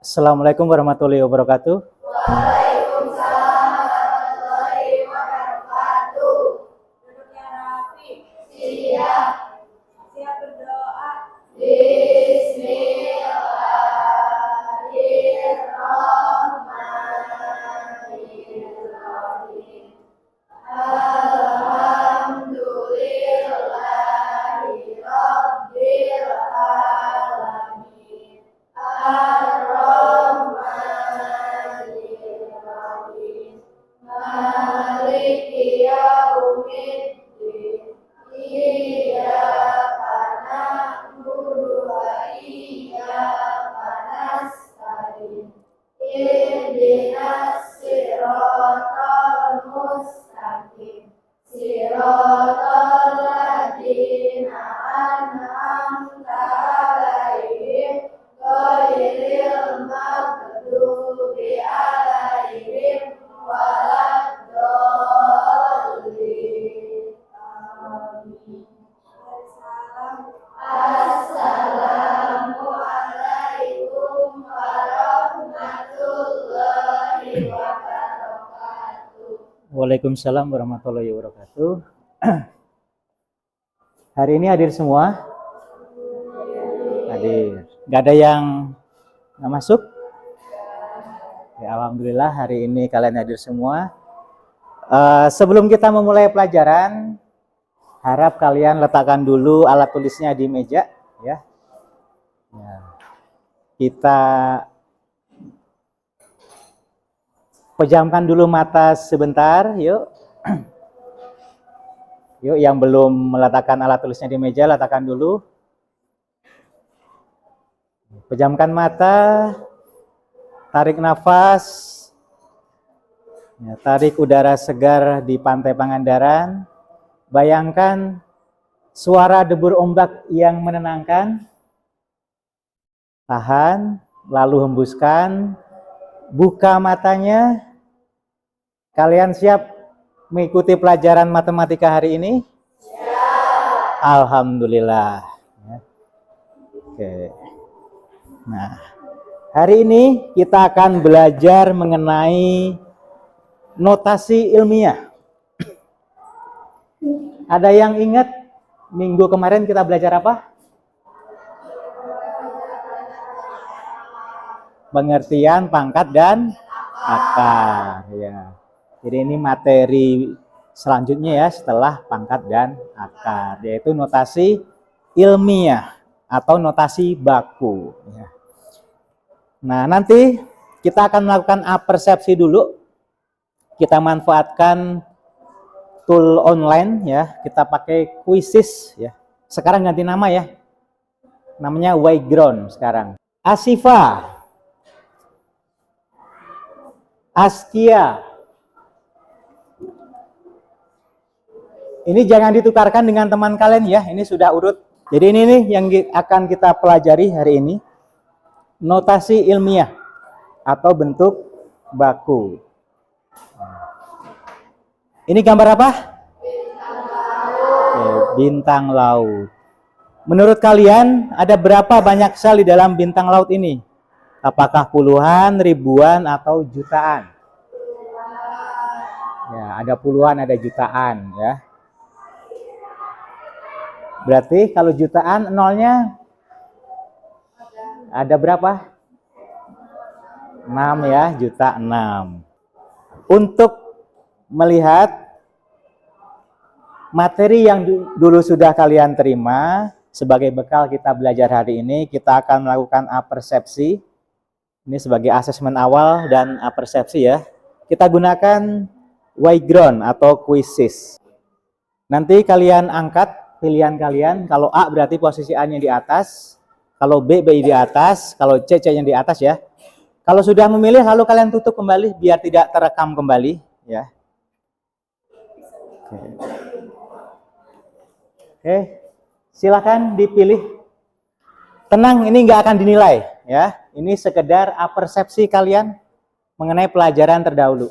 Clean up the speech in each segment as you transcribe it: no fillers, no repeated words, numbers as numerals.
Assalamualaikum warahmatullahi wabarakatuh. Waalaikumsalam warahmatullahi wabarakatuh. Duduknya rapi. Siap. Siap berdoa. Bismillahirrahmanirrahim. Alhamdulillahi rabbil alamin. Ar-Rahmanir-Rahim. Maliki yaumiddin. Iyyaka na'budu wa iyyaka nasta'in. Ihdinas siratal mustaqim. Siratal ladzina an'amta 'alaihim ghairil maghdubi 'alaihim waladdallin. Amin. Assalamualaikum warahmatullahi wabarakatuh. Waalaikumsalam warahmatullahi wabarakatuh. Hari ini hadir semua? Hadir. Gak ada yang nggak masuk? Ya, alhamdulillah hari ini kalian hadir semua. Sebelum kita memulai pelajaran, harap kalian letakkan dulu alat tulisnya di meja, ya. Kita pejamkan dulu mata sebentar, yuk. Yuk, yang belum meletakkan alat tulisnya di meja, letakkan dulu. Pejamkan mata, tarik nafas, ya, tarik udara segar di pantai Pangandaran. Bayangkan suara debur ombak yang menenangkan. Tahan, lalu hembuskan, buka matanya. Kalian siap mengikuti pelajaran matematika hari ini? Siap. Alhamdulillah. Oke. Nah, hari ini kita akan belajar mengenai notasi ilmiah. Ada yang ingat minggu kemarin kita belajar apa? Pengertian pangkat dan akar, ya. Jadi ini materi selanjutnya ya setelah pangkat dan akar, yaitu notasi ilmiah atau notasi baku. Ya. Nah, nanti kita akan melakukan apersepsi dulu. Kita manfaatkan tool online ya. Kita pakai Quizzes ya. Sekarang ganti nama ya. Namanya Wayground sekarang. Asifa, Askia. Ini jangan ditukarkan dengan teman kalian ya. Ini sudah urut. Jadi ini nih yang akan kita pelajari hari ini. Notasi ilmiah atau bentuk baku. Ini gambar apa? Bintang laut. Oke, bintang laut. Menurut kalian ada berapa banyak sel di dalam bintang laut ini? Apakah puluhan, ribuan, atau jutaan? Ya, ada puluhan, ada jutaan ya. Berarti kalau jutaan nolnya ada berapa? 6 ya, juta 6. Untuk melihat materi yang dulu sudah kalian terima sebagai bekal kita belajar hari ini, kita akan melakukan apersepsi. Ini sebagai asesmen awal dan apersepsi ya. Kita gunakan Wayground atau Quizzes. Nanti kalian angkat pilihan kalian. Kalau A berarti posisi A-nya di atas. Kalau B di atas. Kalau C nya di atas ya. Kalau sudah memilih lalu kalian tutup kembali biar tidak terekam kembali ya. Oke. Silakan dipilih. Tenang, ini nggak akan dinilai ya. Ini sekedar apersepsi kalian mengenai pelajaran terdahulu.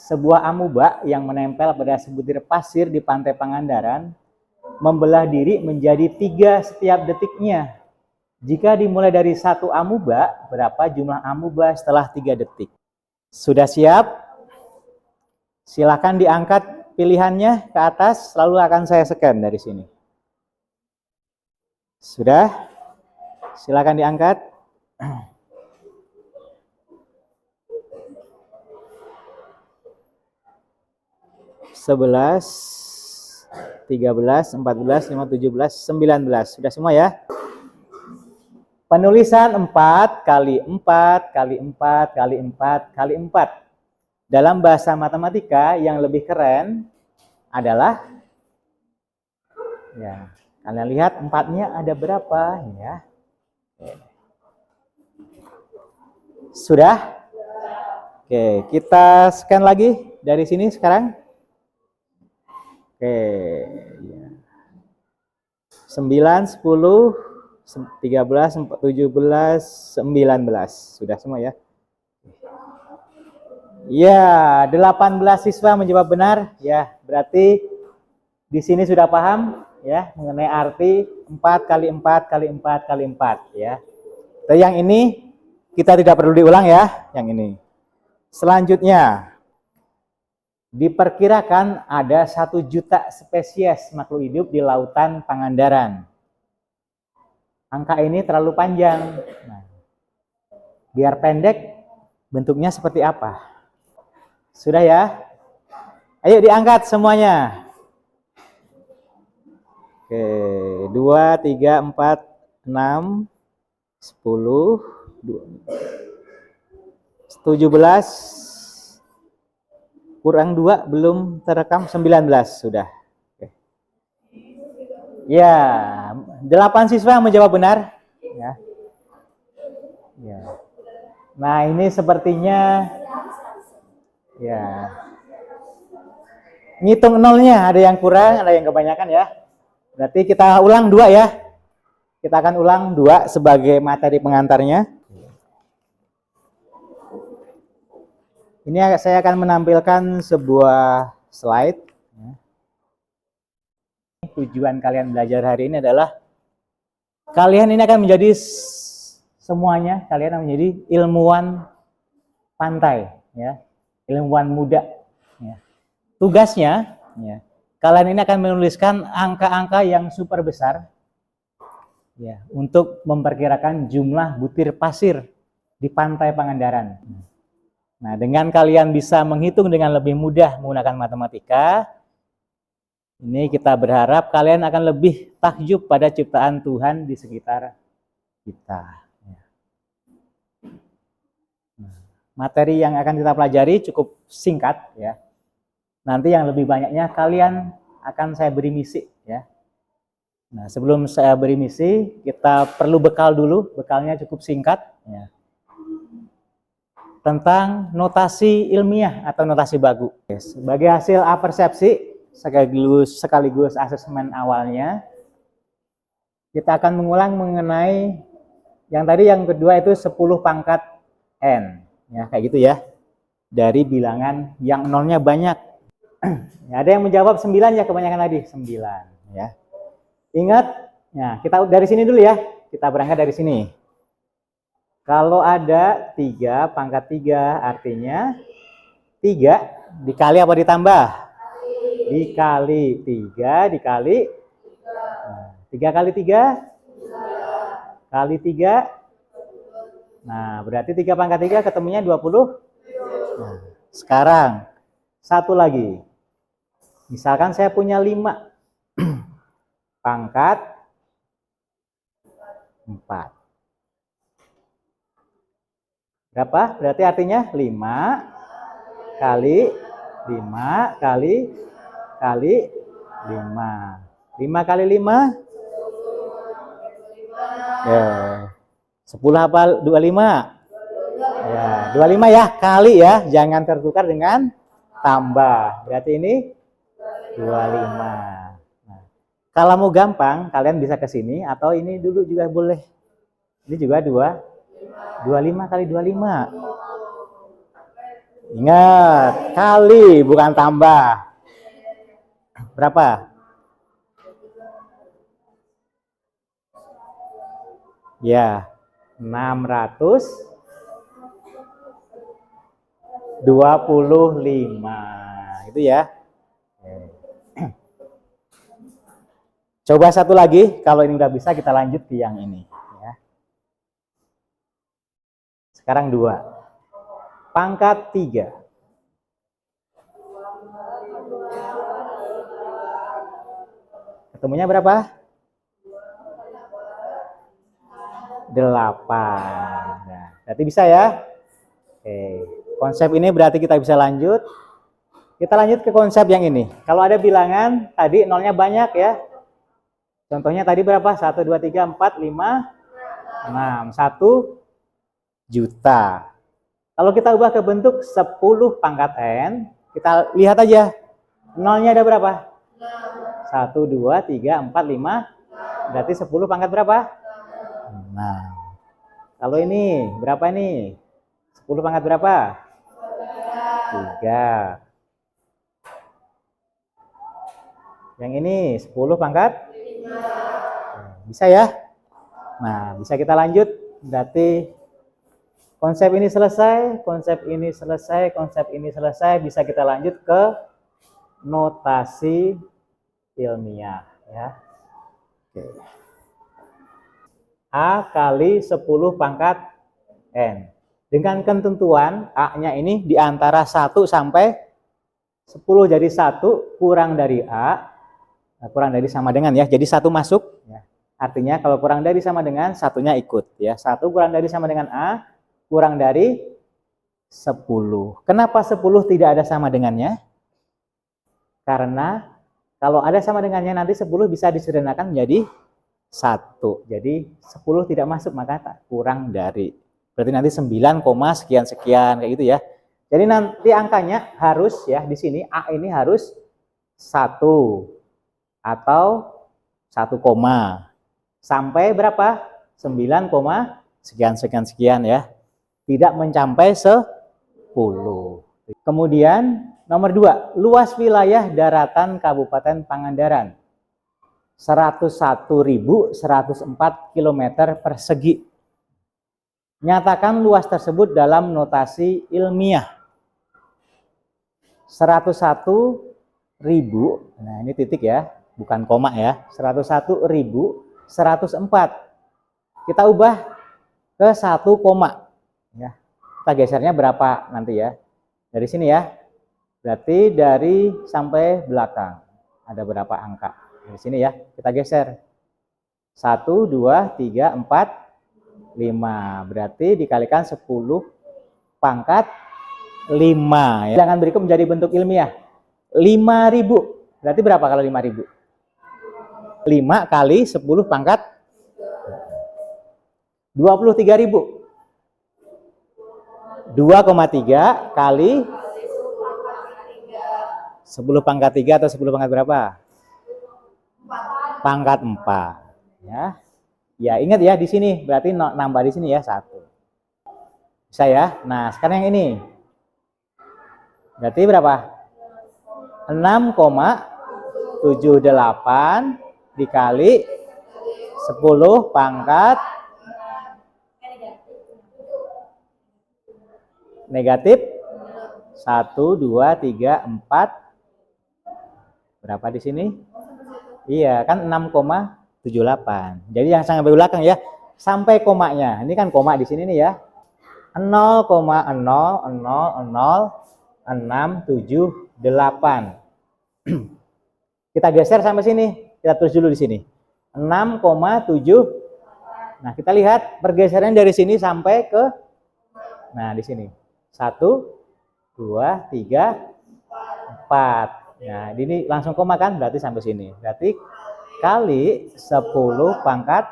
Sebuah amuba yang menempel pada sebutir pasir di pantai Pangandaran membelah diri menjadi 3 setiap detiknya. Jika dimulai dari 1 amuba, berapa jumlah amuba setelah 3 detik? Sudah siap? Silakan diangkat pilihannya ke atas, lalu akan saya scan dari sini. Sudah? Silakan diangkat. 11, 13, 14, 15, 17, 19. Sudah semua ya? Penulisan 4 kali 4 kali 4 kali 4 kali 4. Dalam bahasa matematika yang lebih keren adalah, ya, kalian lihat 4-nya ada berapa ya? Sudah? Oke, kita scan lagi dari sini sekarang. Oke, 9, 10, 13, 17, 19. Sudah semua ya? Ya, 18 siswa menjawab benar. Ya, berarti di sini sudah paham ya mengenai arti 4 kali 4 kali 4 kali 4 ya. Tapi yang ini kita tidak perlu diulang ya, yang ini. Selanjutnya, diperkirakan ada 1 juta spesies makhluk hidup di lautan Pangandaran. Angka ini terlalu panjang. Nah, biar pendek, bentuknya seperti apa? Sudah ya? Ayo diangkat semuanya. Oke, 2, 3, 4, 6, 10, 17, kurang 2, belum terekam 19, sudah. Oke. Ya, 8 siswa yang menjawab benar. Ya. Ya. Nah, ini sepertinya ya. Ngitung nolnya, ada yang kurang, ada yang kebanyakan ya. Berarti kita ulang 2 ya. Kita akan ulang 2 sebagai materi pengantarnya. Ini saya akan menampilkan sebuah slide. Tujuan kalian belajar hari ini adalah kalian ini akan menjadi semuanya, kalian akan menjadi ilmuwan pantai, ya, ilmuwan muda. Ya. Tugasnya, ya, kalian ini akan menuliskan angka-angka yang super besar, ya, untuk memperkirakan jumlah butir pasir di pantai Pangandaran. Nah, dengan kalian bisa menghitung dengan lebih mudah menggunakan matematika, ini kita berharap kalian akan lebih takjub pada ciptaan Tuhan di sekitar kita. Materi yang akan kita pelajari cukup singkat ya. Nanti yang lebih banyaknya kalian akan saya beri misi ya. Nah, sebelum saya beri misi, kita perlu bekal dulu. Bekalnya cukup singkat ya. Tentang notasi ilmiah atau notasi baku. Sebagai hasil apersepsi sekaligus asesmen awalnya, kita akan mengulang mengenai yang tadi, yang kedua itu 10 pangkat N. Ya, kayak gitu ya. Dari bilangan yang nolnya banyak. Ya, ada yang menjawab 9 ya, kebanyakan tadi 9 ya. Ingat, ya, kita dari sini dulu ya. Kita berangkat dari sini. Kalau ada 3 pangkat 3 artinya 3 dikali apa ditambah? Dikali 3 dikali 3 kali 3 kali 3. Nah, berarti 3 pangkat 3 ketemunya 20. Nah, sekarang satu lagi. Misalkan saya punya 5 pangkat 4. Berapa? Berarti artinya 5 kali 5 kali 5. 5 kali 5? Ya. 10 apa 25? Ya, 25 ya, kali ya. Jangan tertukar dengan tambah. Berarti ini 25. Nah, kalau mau gampang, kalian bisa ke sini atau ini dulu juga boleh. Ini juga 25 kali 25. Ingat, kali bukan tambah. Berapa? Ya, 625. Itu ya. Coba satu lagi, kalau ini udah bisa kita lanjut ke yang ini. Ya. Sekarang 2. Pangkat 3. Ketemunya berapa? 8. Nah, berarti bisa ya? Oke. Konsep ini berarti kita bisa lanjut. Kita lanjut ke konsep yang ini. Kalau ada bilangan, tadi nolnya banyak ya. Contohnya tadi berapa? 1, 2, 3, 4, 5, 6. 1 juta. Kalau kita ubah ke bentuk 10 pangkat N, kita lihat aja. Nolnya ada berapa? 1, 2, 3, 4, 5. Berarti 10 pangkat berapa? 6. Kalau ini, berapa ini? 10 pangkat berapa? 3. Yang ini 10 pangkat 5. Bisa ya? Nah, bisa kita lanjut. Berarti konsep ini selesai, konsep ini selesai, konsep ini selesai. Bisa kita lanjut ke notasi ilmiah ya. Oke. A kali 10 pangkat N. Dengan ketentuan A-nya ini di antara 1 sampai 10. Jadi 1 kurang dari A, kurang dari sama dengan ya. Jadi 1 masuk ya. Artinya kalau kurang dari sama dengan, satunya ikut ya. 1 kurang dari sama dengan A, kurang dari 10. Kenapa 10 tidak ada sama dengannya? Karena kalau ada sama dengannya nanti 10 bisa disederhanakan menjadi 1. Jadi 10 tidak masuk, maka kurang dari. Berarti nanti 9, sekian kayak gitu ya. Jadi nanti angkanya harus ya di sini A ini harus 1 atau 1 koma. Sampai berapa? 9, sekian ya. Tidak mencapai 10. Kemudian nomor 2, luas wilayah daratan Kabupaten Pangandaran 101.104 km persegi. Nyatakan luas tersebut dalam notasi ilmiah. 101.000, nah ini titik ya, bukan koma ya. 101.104. Kita ubah ke 1 koma ya. Kita gesernya berapa nanti ya? Dari sini ya. Berarti dari sampai belakang ada berapa angka? Di sini ya, kita geser. 1, 2, 3, 4, 5. Berarti dikalikan 10 pangkat 5. Bilangan berikut menjadi bentuk ilmiah. 5.000. Berarti berapa kalau 5.000? 5 kali 10 pangkat 23.000. 2,3 kali 10 pangkat 3 atau 10 pangkat berapa? Pangkat 4 ya. Ya, ingat ya di sini berarti nambah di sini ya 1. Bisa ya? Nah, sekarang yang ini. Berarti berapa? 6,78 dikali 10 pangkat negatif 1, 2, 3, 4. Berapa di sini? Iya, kan 6,78. Jadi yang sampai belakang ya, sampai komanya. Ini kan koma di sini nih ya. 0,000678. Kita geser sampai sini. Kita tulis dulu di sini. 6,7. Nah, kita lihat pergeseran dari sini sampai ke, nah di sini. 1, 2, 3, 4. Nah, ini langsung koma kan? Berarti sampai sini. Berarti kali 10 pangkat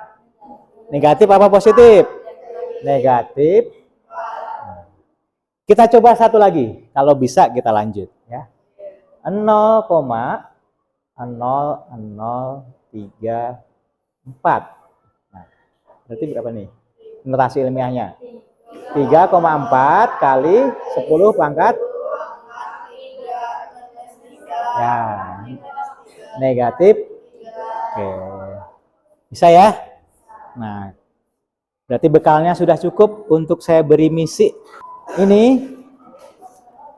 negatif apa positif? Negatif. Kita coba satu lagi. Kalau bisa kita lanjut ya. 0,003,4. Nah, berarti berapa nih? Notasi ilmiahnya. 3,4 kali 10 pangkat ya negatif. Oke, bisa ya. Nah, Berarti bekalnya sudah cukup untuk saya beri misi. Ini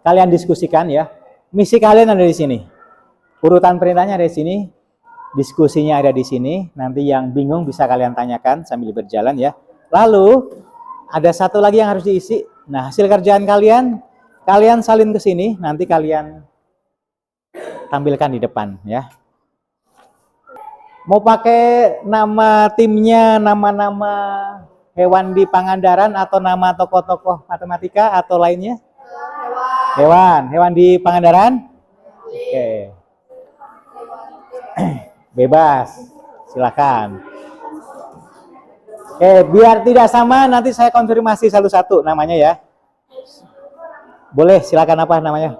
kalian diskusikan ya. Misi kalian ada di sini. Urutan perintahnya ada di sini. Diskusinya ada di sini. Nanti yang bingung bisa kalian tanyakan sambil berjalan ya. Lalu ada satu lagi yang harus diisi. Nah, hasil kerjaan kalian salin ke sini. Nanti kalian tampilkan di depan ya. Mau pakai nama timnya, nama-nama hewan di Pangandaran atau nama tokoh-tokoh matematika atau lainnya? Hewan di Pangandaran? Oke. Bebas, silakan. Oke, biar tidak sama nanti saya konfirmasi satu-satu namanya ya. Boleh, silakan apa namanya?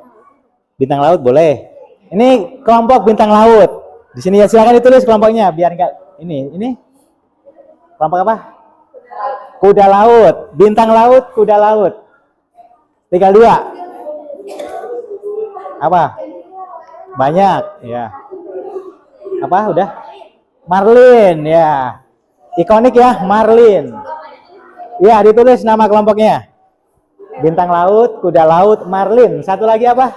Bintang laut boleh. Ini kelompok bintang laut. Di sini ya silakan ditulis kelompoknya biar enggak ini. Kelompok apa? Kuda laut, bintang laut, kuda laut. Tinggal 2. Apa? Banyak, ya. Apa? Udah? Marlin, ya. Ikonik ya, Marlin. Ya, ditulis nama kelompoknya. Bintang laut, kuda laut, Marlin. Satu lagi apa?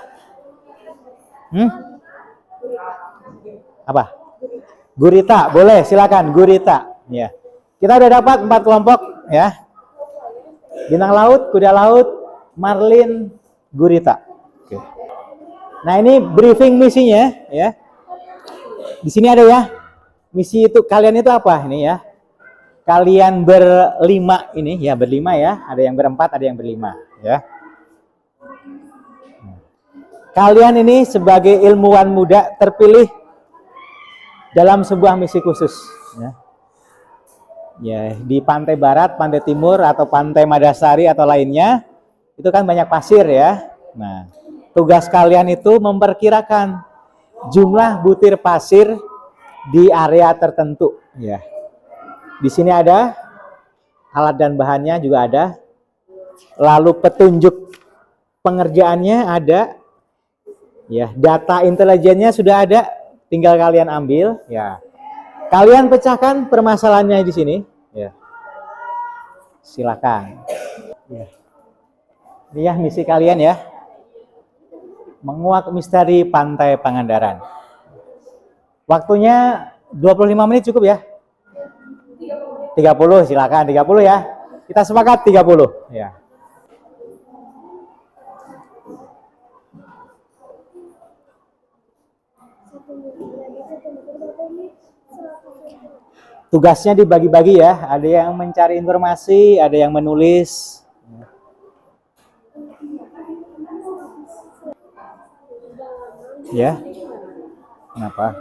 Apa? Gurita, boleh, silakan Gurita. Ya. Kita udah dapat 4 kelompok ya. Bintang laut, kuda laut, Marlin, Gurita. Oke. Nah, ini briefing misinya ya. Di sini ada ya. Misi itu kalian itu apa ini ya? Kalian berlima ini ya, berlima ya. Ada yang berempat, ada yang berlima ya. Kalian ini sebagai ilmuwan muda terpilih dalam sebuah misi khusus ya. Ya, di pantai barat, pantai timur, atau pantai Madasari atau lainnya, itu kan banyak pasir ya. Nah, tugas kalian itu memperkirakan jumlah butir pasir di area tertentu ya. Di sini ada alat dan bahannya juga ada. Lalu petunjuk pengerjaannya ada. Ya, data intelijennya sudah ada, tinggal kalian ambil ya. Kalian pecahkan permasalahannya di sini, ya. Silakan. Ya. Ini ya misi kalian ya. Menguak misteri Pantai Pangandaran. Waktunya 25 menit cukup ya? 30, silakan 30 ya. Kita sepakat 30, ya. Tugasnya dibagi-bagi ya, ada yang mencari informasi, ada yang menulis. Ya, kenapa?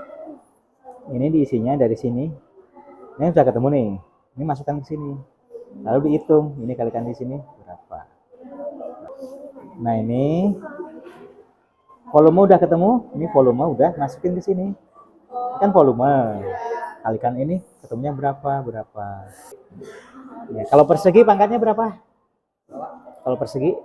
Ini diisinya dari sini. Ini sudah ketemu nih. Ini masukkan ke sini. Lalu dihitung. Ini kalikan di sini berapa? Nah ini volume udah ketemu. Ini volume udah masukin ke sini. Ini kan volume. Kalikan ini ketemunya berapa? Ya, kalau persegi pangkatnya berapa? Kalau persegi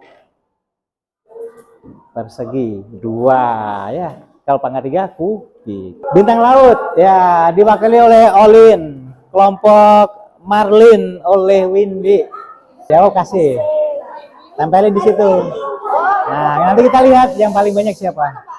2 ya. Kalau pangkat 3 kubik. Bintang laut ya diwakili oleh Olin. Kelompok Marlin oleh Windy. Jauh kasih. Tempelin di situ. Nah, nanti kita lihat yang paling banyak siapa.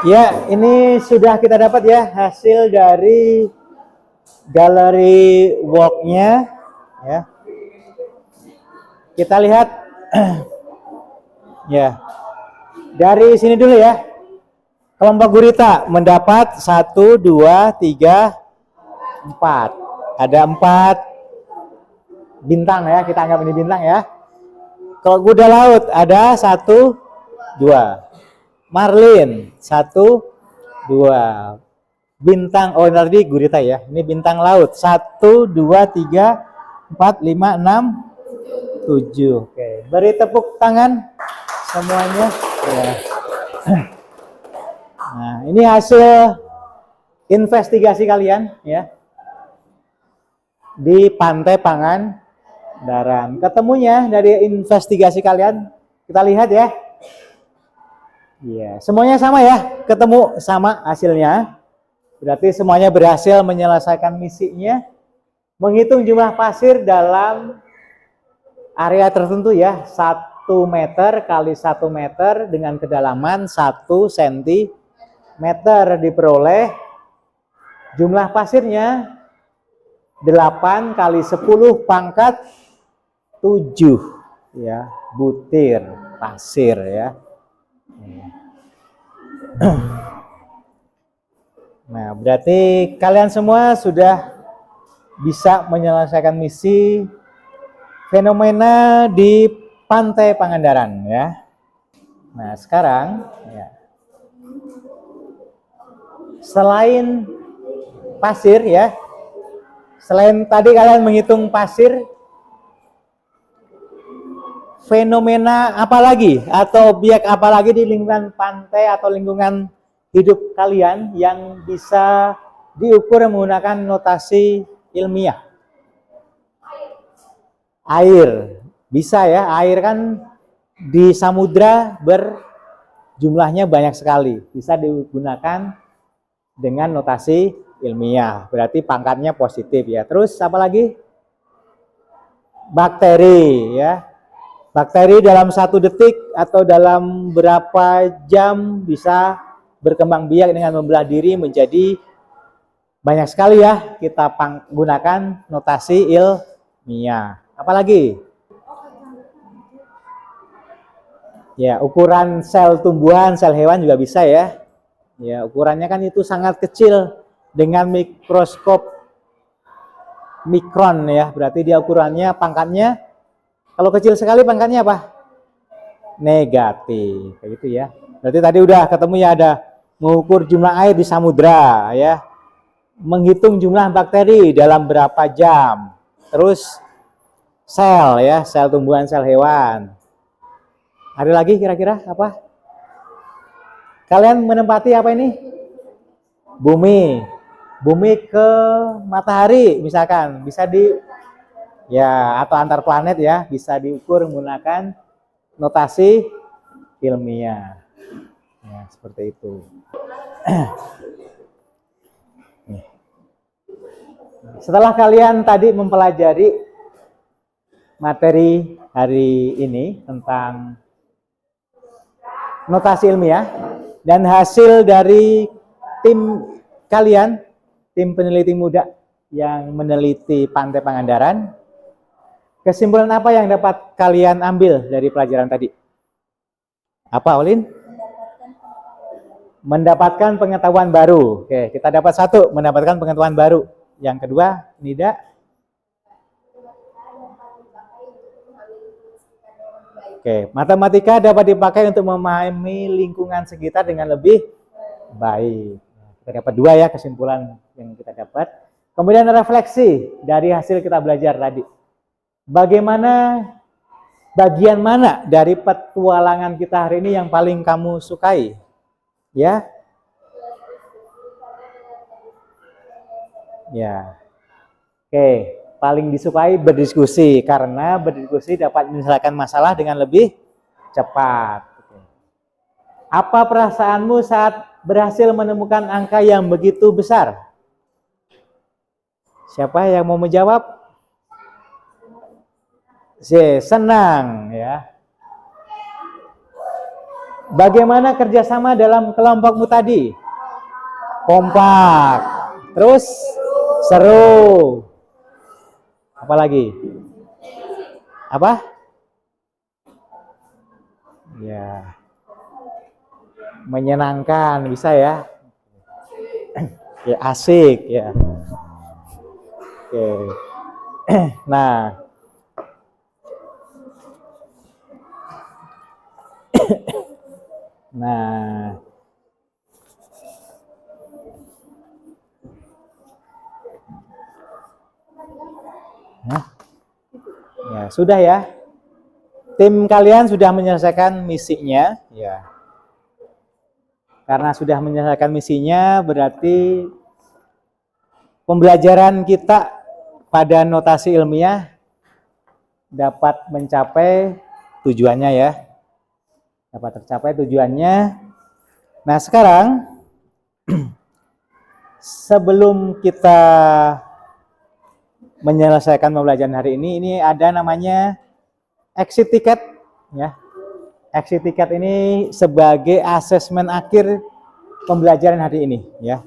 Ya, ini sudah kita dapat ya hasil dari galeri walk-nya ya. Kita lihat ya. Dari sini dulu ya. Kelompok gurita mendapat 1 2 3 4. Ada 4 bintang ya, kita anggap ini bintang ya. Kalau kuda laut ada 1 2. Marlin. 1, 2. Bintang, oh tadi gurita ya. Ini bintang laut. 1, 2, 3, 4, 5, 6, 7. Oke, beri tepuk tangan semuanya. Ya. Nah, ini hasil investigasi kalian ya di Pantai Pangandaran. Ketemunya dari investigasi kalian, kita lihat ya. Iya, semuanya sama ya, ketemu sama hasilnya. Berarti semuanya berhasil menyelesaikan misinya. Menghitung jumlah pasir dalam area tertentu ya, 1 meter kali 1 meter dengan kedalaman 1 sentimeter diperoleh. Jumlah pasirnya 8 kali 10 pangkat 7 ya, butir pasir ya. Nah, berarti kalian semua sudah bisa menyelesaikan misi fenomena di Pantai Pangandaran ya. Nah, sekarang ya, selain pasir ya, selain tadi kalian menghitung pasir, fenomena apa lagi atau objek apa lagi di lingkungan pantai atau lingkungan hidup kalian yang bisa diukur menggunakan notasi ilmiah? Air. Bisa ya, air kan di samudra jumlahnya banyak sekali. Bisa digunakan dengan notasi ilmiah. Berarti pangkatnya positif ya. Terus apa lagi? Bakteri ya. Bakteri dalam 1 detik atau dalam berapa jam bisa berkembang biak dengan membelah diri menjadi banyak sekali ya. Kita gunakan notasi ilmiah. Apalagi? Ya, ukuran sel tumbuhan, sel hewan juga bisa ya. Ya, ukurannya kan itu sangat kecil dengan mikroskop mikron ya. Berarti dia ukurannya, pangkatnya kalau kecil sekali pangkatnya apa? Negatif, kayak gitu ya. Berarti tadi udah ketemu ya, ada mengukur jumlah air di samudra ya. Menghitung jumlah bakteri dalam berapa jam. Terus sel ya, sel tumbuhan, sel hewan. Ada lagi kira-kira apa? Kalian menempati apa ini? Bumi. Bumi ke matahari misalkan, bisa ya, atau antar planet ya, bisa diukur menggunakan notasi ilmiah. Ya, seperti itu. Setelah kalian tadi mempelajari materi hari ini tentang notasi ilmiah dan hasil dari tim kalian, tim peneliti muda yang meneliti Pantai Pangandaran, kesimpulan apa yang dapat kalian ambil dari pelajaran tadi? Apa, Olin? Mendapatkan pengetahuan baru. Oke, kita dapat 1, mendapatkan pengetahuan baru. Yang kedua, Nida? Oke, matematika dapat dipakai untuk memahami lingkungan sekitar dengan lebih baik. Kita dapat 2 ya kesimpulan yang kita dapat. Kemudian refleksi dari hasil kita belajar tadi. Bagaimana, bagian mana dari petualangan kita hari ini yang paling kamu sukai? Ya. Ya. Oke, paling disukai berdiskusi karena berdiskusi dapat menyelesaikan masalah dengan lebih cepat. Apa perasaanmu saat berhasil menemukan angka yang begitu besar? Siapa yang mau menjawab? Senang ya. Bagaimana kerjasama dalam kelompokmu tadi? Kompak. Terus seru. Apa lagi? Apa? Ya. Menyenangkan, bisa ya. Ya, asik ya. Oke. Nah, Nah, ya sudah ya. Tim kalian sudah menyelesaikan misinya, ya. Karena sudah menyelesaikan misinya, berarti pembelajaran kita pada notasi ilmiah dapat mencapai tujuannya ya. Dapat tercapai tujuannya. Nah, sekarang sebelum kita menyelesaikan pembelajaran hari ini ada namanya exit ticket ya. Exit ticket ini sebagai asesmen akhir pembelajaran hari ini ya.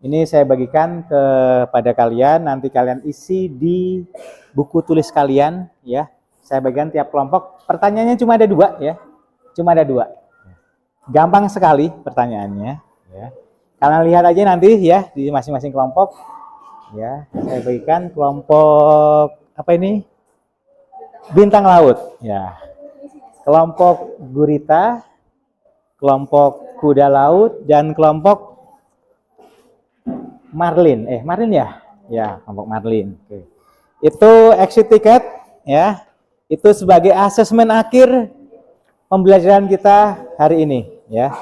Ini saya bagikan kepada kalian, nanti kalian isi di buku tulis kalian ya. Saya bagikan tiap kelompok. Pertanyaannya cuma ada 2 ya. Cuma ada 2. Gampang sekali pertanyaannya ya. Kalian lihat aja nanti ya di masing-masing kelompok. Ya, saya bagikan kelompok apa ini? Bintang laut ya. Kelompok gurita, kelompok kuda laut, dan kelompok marlin. Marlin ya? Ya, kelompok marlin. Oke. Itu exit ticket ya. Itu sebagai asesmen akhir pembelajaran kita hari ini ya.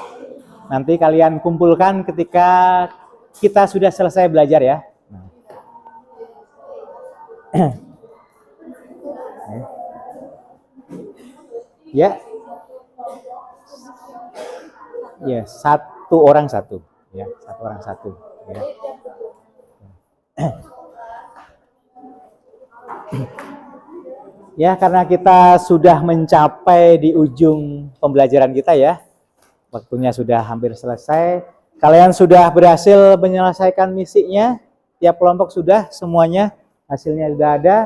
Nanti kalian kumpulkan ketika kita sudah selesai belajar ya. Ya. Ya, 1 orang 1 ya, 1 orang 1 ya. Ya, karena kita sudah mencapai di ujung pembelajaran kita ya. Waktunya sudah hampir selesai. Kalian sudah berhasil menyelesaikan misinya. Tiap kelompok sudah semuanya, hasilnya sudah ada.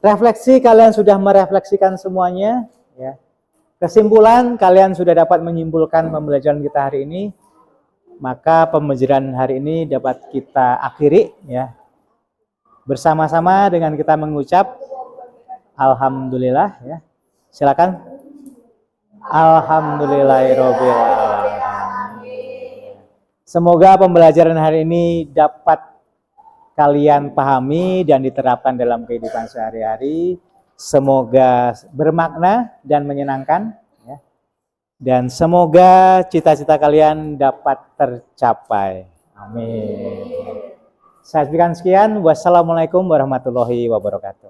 Refleksi, kalian sudah merefleksikan semuanya ya. Kesimpulan, kalian sudah dapat menyimpulkan pembelajaran kita hari ini. Maka pembelajaran hari ini dapat kita akhiri ya. Bersama-sama dengan kita mengucap alhamdulillah ya. Silakan. Alhamdulillahirabbil alamin. Semoga pembelajaran hari ini dapat kalian pahami dan diterapkan dalam kehidupan sehari-hari. Semoga bermakna dan menyenangkan ya. Dan semoga cita-cita kalian dapat tercapai. Amin. Saya berikan sekian. Wassalamualaikum warahmatullahi wabarakatuh.